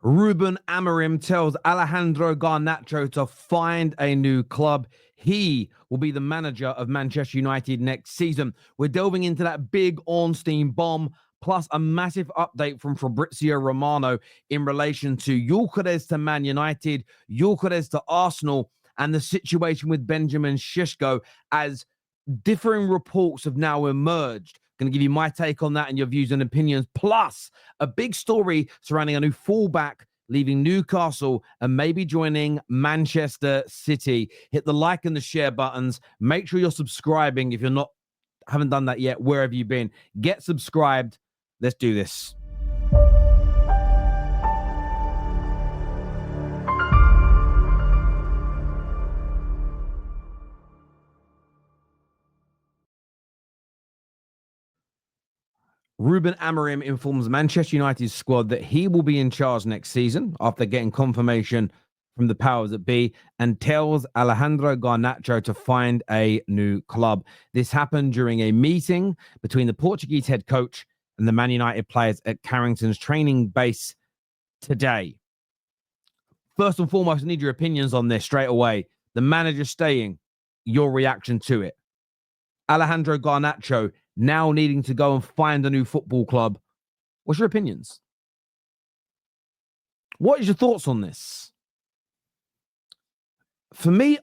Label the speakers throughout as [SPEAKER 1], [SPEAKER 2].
[SPEAKER 1] Ruben Amorim tells Alejandro Garnacho to find a new club. He will be the manager of Manchester United next season. We're delving into that big Ornstein bomb, plus a massive update from Fabrizio Romano in relation to Gyokeres to Man United, Gyokeres to Arsenal, and the situation with Benjamin Šeško as differing reports have now emerged. Going to give you my take on that and your views and opinions, plus a big story surrounding a new fullback leaving Newcastle and maybe joining Manchester City. Hit the like and the share buttons. Make sure you're subscribing if you're haven't done that yet, wherever you've been. Get subscribed. Let's do this. Ruben Amorim informs Manchester United's squad that he will be in charge next season after getting confirmation from the powers that be, and tells Alejandro Garnacho to find a new club. This happened during a meeting between the Portuguese head coach and the Man United players at Carrington's training base today. First and foremost, I need your opinions on this straight away. The manager staying, your reaction to it. Alejandro Garnacho now needing to go and find a new football club. What's your opinions? What is your thoughts on this? For me,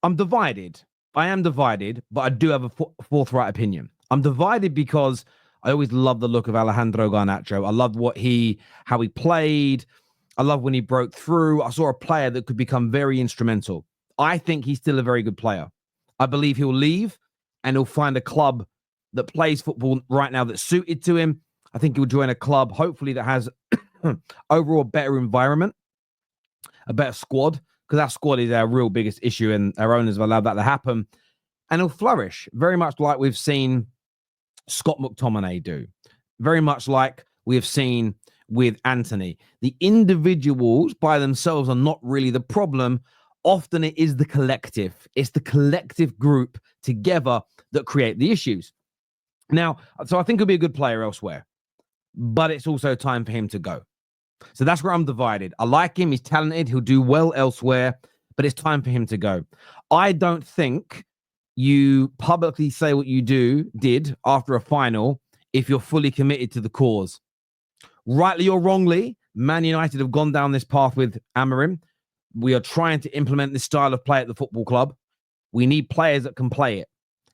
[SPEAKER 1] I'm divided. I am divided, but I do have a forthright opinion. I'm divided because I always love the look of Alejandro Garnacho. I loved how he played. I love when he broke through. I saw a player that could become very instrumental. I think he's still a very good player. I believe he'll leave and he'll find a club that plays football right now that's suited to him. I think he'll join a club, hopefully, that has overall a better environment, a better squad, because our squad is our real biggest issue and our owners have allowed that to happen. And he'll flourish, very much like we've seen Scott McTominay do, very much like we have seen with Anthony. The individuals by themselves are not really the problem. Often it is the collective. It's the collective group together that create the issues. Now, so I think he'll be a good player elsewhere, but it's also time for him to go. So that's where I'm divided. I like him. He's talented. He'll do well elsewhere, but it's time for him to go. I don't think you publicly say what you did after a final if you're fully committed to the cause. Rightly or wrongly, Man United have gone down this path with Amorim. We are trying to implement this style of play at the football club. We need players that can play it.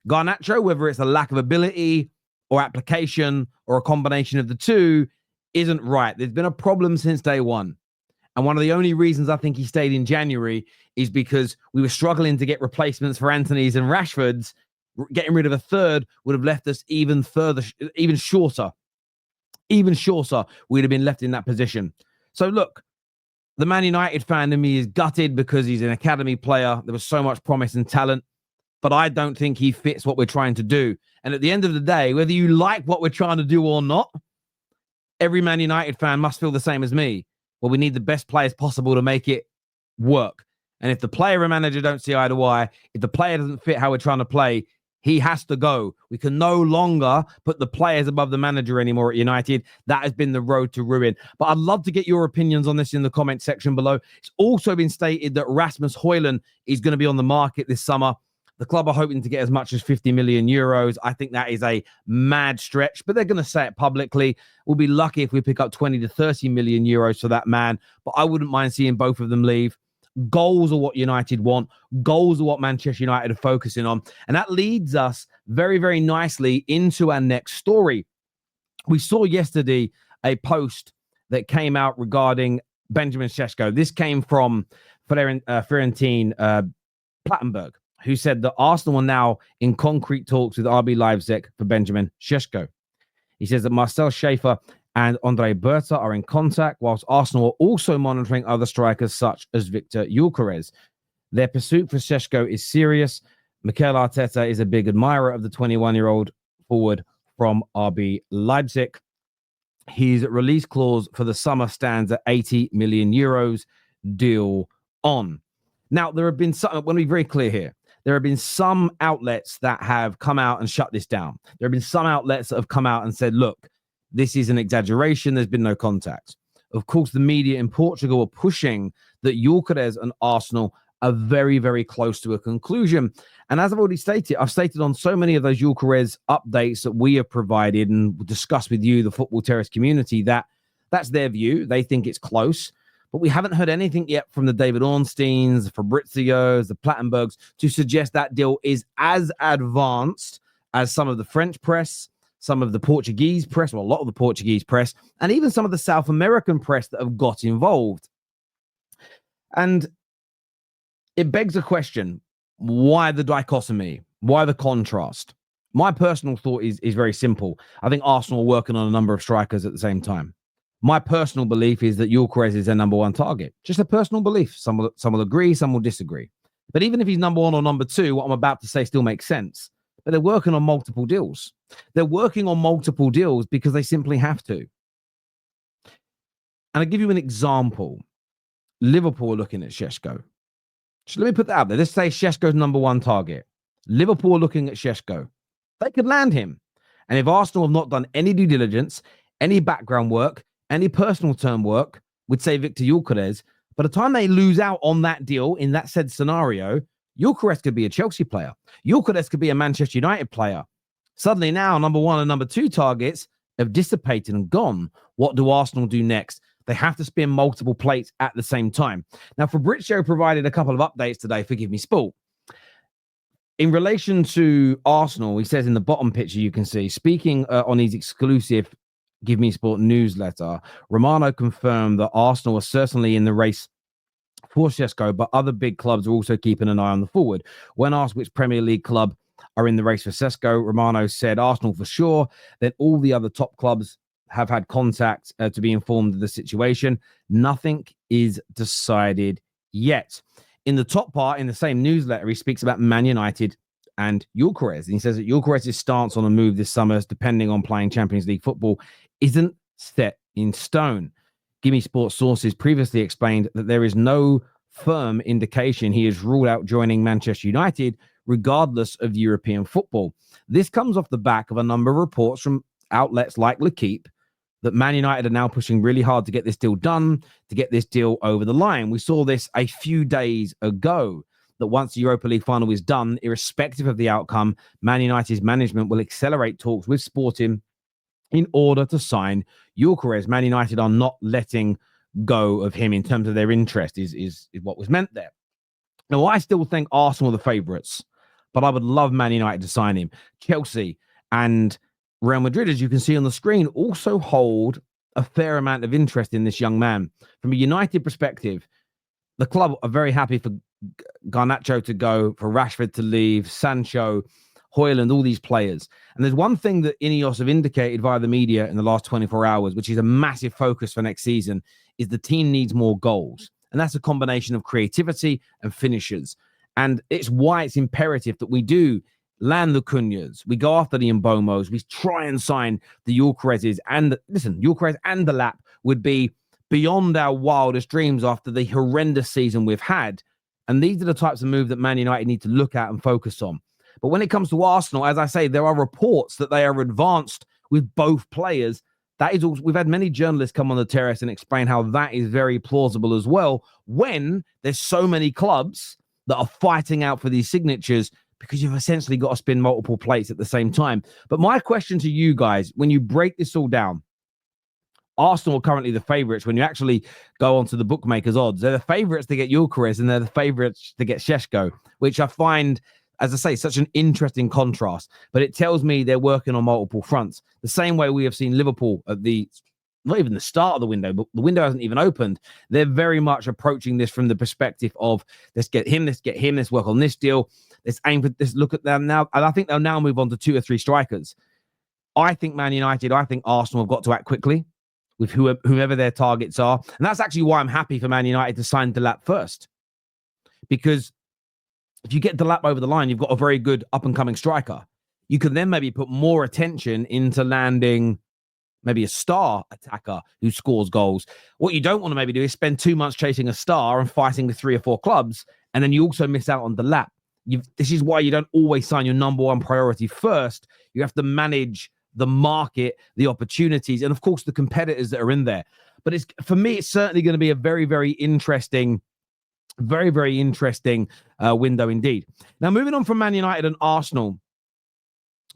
[SPEAKER 1] Garnacho, whether it's a lack of ability or application or a combination of the two, isn't right. There's been a problem since day one. And one of the only reasons I think he stayed in January is because we were struggling to get replacements for Antony's and Rashford's. Getting rid of a third would have left us even shorter. We'd have been left in that position. So look, the Man United fan in me is gutted because he's an academy player. There was so much promise and talent, but I don't think he fits what we're trying to do. And at the end of the day, whether you like what we're trying to do or not, every Man United fan must feel the same as me. Well, we need the best players possible to make it work. And if the player and manager don't see eye to eye, if the player doesn't fit how we're trying to play, he has to go. We can no longer put the players above the manager anymore at United. That has been the road to ruin. But I'd love to get your opinions on this in the comment section below. It's also been stated that Rasmus Højlund is going to be on the market this summer. The club are hoping to get as much as 50 million euros. I think that is a mad stretch, but they're going to say it publicly. We'll be lucky if we pick up 20 to 30 million euros for that man, but I wouldn't mind seeing both of them leave. Goals are what United want. Goals are what Manchester United are focusing on. And that leads us very, very nicely into our next story. We saw yesterday a post that came out regarding Benjamin Šeško. This came from Florentin Plettenberg, who said that Arsenal are now in concrete talks with RB Leipzig for Benjamin Šeško. He says that Marcel Schaefer and Andre Berta are in contact, whilst Arsenal are also monitoring other strikers such as Viktor Gyökeres. Their pursuit for Šeško is serious. Mikel Arteta is a big admirer of the 21-year-old forward from RB Leipzig. His release clause for the summer stands at 80 million euros. Deal on. Now, there have been some, I want to be very clear here. There have been some outlets that have come out and shut this down. There have been some outlets that have come out and said, look, this is an exaggeration. There's been no contact. of course, the media in Portugal are pushing that Gyokeres and Arsenal are very, very close to a conclusion. And as I've already stated, I've stated on so many of those Gyokeres updates that we have provided and discussed with you, the Football Terrace community, that that's their view. They think it's close. But we haven't heard anything yet from the David Ornsteins, the Fabrizios, the Plattenbergs to suggest that deal is as advanced as some of the French press, some of the Portuguese press, well, a lot of the Portuguese press, and even some of the South American press that have got involved. And it begs a question, why the dichotomy? Why the contrast? My personal thought is very simple. I think Arsenal are working on a number of strikers at the same time. My personal belief is that Gyokeres is their number one target. Just a personal belief. Some will agree, some will disagree. But even if he's number one or number two, what I'm about to say still makes sense. But they're working on multiple deals. They're working on multiple deals because they simply have to. And I'll give you an example. Liverpool are looking at Šeško. Just let me put that out there. Let's say Šeško's number one target. Liverpool are looking at Šeško. They could land him. And if Arsenal have not done any due diligence, any background work, any personal term work, would say Viktor Gyökeres, by the time they lose out on that deal in that said scenario, Gyokeres could be a Chelsea player. Gyokeres could be a Manchester United player. Suddenly now, number one and number two targets have dissipated and gone. What do Arsenal do next? They have to spin multiple plates at the same time. Now, Fabrizio provided a couple of updates today. Forgive me, Sport. In relation to Arsenal, he says in the bottom picture you can see, speaking on his exclusive Give Me Sport newsletter, Romano confirmed that Arsenal are certainly in the race for Sesko, but other big clubs are also keeping an eye on the forward. When asked which Premier League club are in the race for Sesko, Romano said Arsenal for sure, then all the other top clubs have had contact to be informed of the situation. Nothing is decided yet. In the top part, in the same newsletter, he speaks about Man United and Gyokeres. And he says that Gyokeres' stance on a move this summer, depending on playing Champions League football, isn't set in stone. Gimme Sports sources previously explained that there is no firm indication he has ruled out joining Manchester United, regardless of European football. This comes off the back of a number of reports from outlets like L'Equipe that Man United are now pushing really hard to get this deal done, to get this deal over the line. We saw this a few days ago, that once the Europa League final is done, irrespective of the outcome, Man United's management will accelerate talks with Sporting in order to sign Gyokeres. Man United are not letting go of him in terms of their interest, is what was meant there. Now, I still think Arsenal are the favourites, but I would love Man United to sign him. Chelsea and Real Madrid, as you can see on the screen, also hold a fair amount of interest in this young man. From a United perspective, the club are very happy for Garnacho to go, for Rashford to leave, Sancho, Højlund, all these players. And there's one thing that Ineos have indicated via the media in the last 24 hours, which is a massive focus for next season, is the team needs more goals. And that's a combination of creativity and finishers. And it's why it's imperative that we do land the Cunhas, we go after the Mbomos, we try and sign the Gyokereses. And listen, Gyokeres and the Lap would be beyond our wildest dreams after the horrendous season we've had. And these are the types of moves that Man United need to look at and focus on. But when it comes to Arsenal, as I say, there are reports that they are advanced with both players. That is also, we've had many journalists come on the terrace and explain how that is very plausible as well, when there's so many clubs that are fighting out for these signatures, because you've essentially got to spin multiple plates at the same time. But my question to you guys, when you break this all down, Arsenal are currently the favourites. When you actually go onto the bookmakers' odds, they're the favourites to get Gyokeres and they're the favourites to get Šeško, which I find, as I say, such an interesting contrast. But it tells me they're working on multiple fronts. The same way we have seen Liverpool at the, not even the start of the window, but the window hasn't even opened. They're very much approaching this from the perspective of, let's get him, let's work on this deal. Let's aim for this, look at them now. And I think they'll now move on to 2 or 3 strikers. I think Man United, I think Arsenal have got to act quickly with whoever their targets are. And that's actually why I'm happy for Man United to sign Delap first. Because if you get Delap over the line, you've got a very good up-and-coming striker. You can then maybe put more attention into landing maybe a star attacker who scores goals. What you don't want to maybe do is spend 2 months chasing a star and fighting with 3 or 4 clubs, and then you also miss out on Delap. This is why you don't always sign your number one priority first. You have to manage the market, the opportunities, and of course the competitors that are in there. But it's, for me, it's certainly going to be a very, very interesting window indeed. Now, moving on from Man United and Arsenal,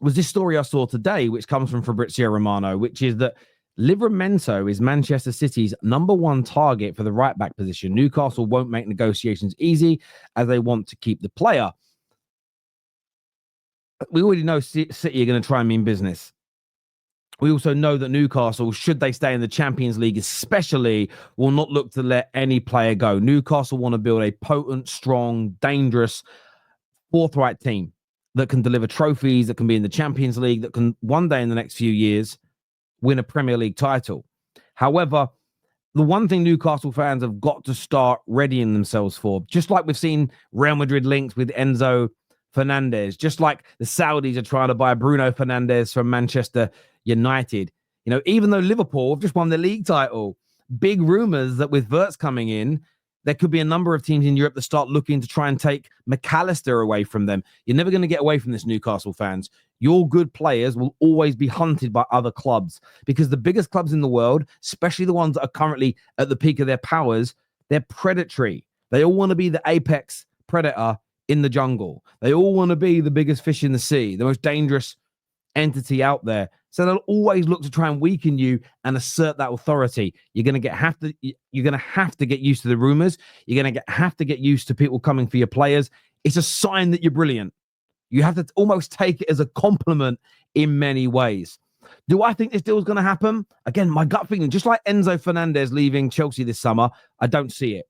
[SPEAKER 1] was this story I saw today, which comes from Fabrizio Romano, which is that Livramento is Manchester City's #1 target for the right-back position. Newcastle won't make negotiations easy as they want to keep the player. We already know City are going to try and mean business. We also know that Newcastle, should they stay in the Champions League especially, will not look to let any player go. Newcastle want to build a potent, strong, dangerous, forthright team that can deliver trophies, that can be in the Champions League, that can one day in the next few years win a Premier League title. However, the one thing Newcastle fans have got to start readying themselves for, just like we've seen Real Madrid linked with Enzo Fernandez, just like the Saudis are trying to buy Bruno Fernandes from Manchester United. You know, even though Liverpool have just won the league title, big rumors that with Wirtz coming in, there could be a number of teams in Europe that start looking to try and take McAllister away from them. You're never going to get away from this, Newcastle fans. Your good players will always be hunted by other clubs, because the biggest clubs in the world, especially the ones that are currently at the peak of their powers, they're predatory. They all want to be the apex predator in the jungle. They all want to be the biggest fish in the sea, the most dangerous entity out there. So they'll always look to try and weaken you and assert that authority. You're going to have to get used to the rumors. You're going to have to get used to people coming for your players. It's a sign that you're brilliant. You have to almost take it as a compliment in many ways. Do I think this deal is going to happen? Again, my gut feeling, just like Enzo Fernandez leaving Chelsea this summer, I don't see it.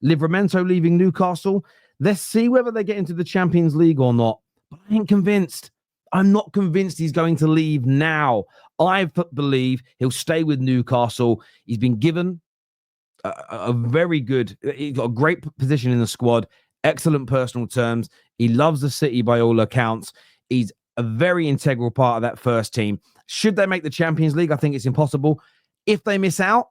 [SPEAKER 1] Livramento leaving Newcastle, let's see whether they get into the Champions League or not. But I ain't convinced. I'm not convinced he's going to leave now. I believe he'll stay with Newcastle. He's been given a very good, he's got a great position in the squad, excellent personal terms. He loves the city by all accounts. He's a very integral part of that first team. Should they make the Champions League? I think it's impossible. If they miss out,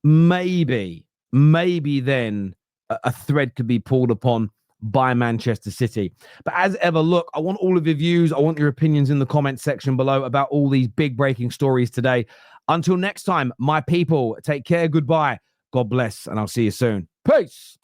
[SPEAKER 1] maybe then a thread could be pulled upon by Manchester City. But as ever, look, I want all of your views. I want your opinions in the comment section below about all these big breaking stories today. Until next time, my people, take care. Goodbye. God bless, and I'll see you soon. Peace.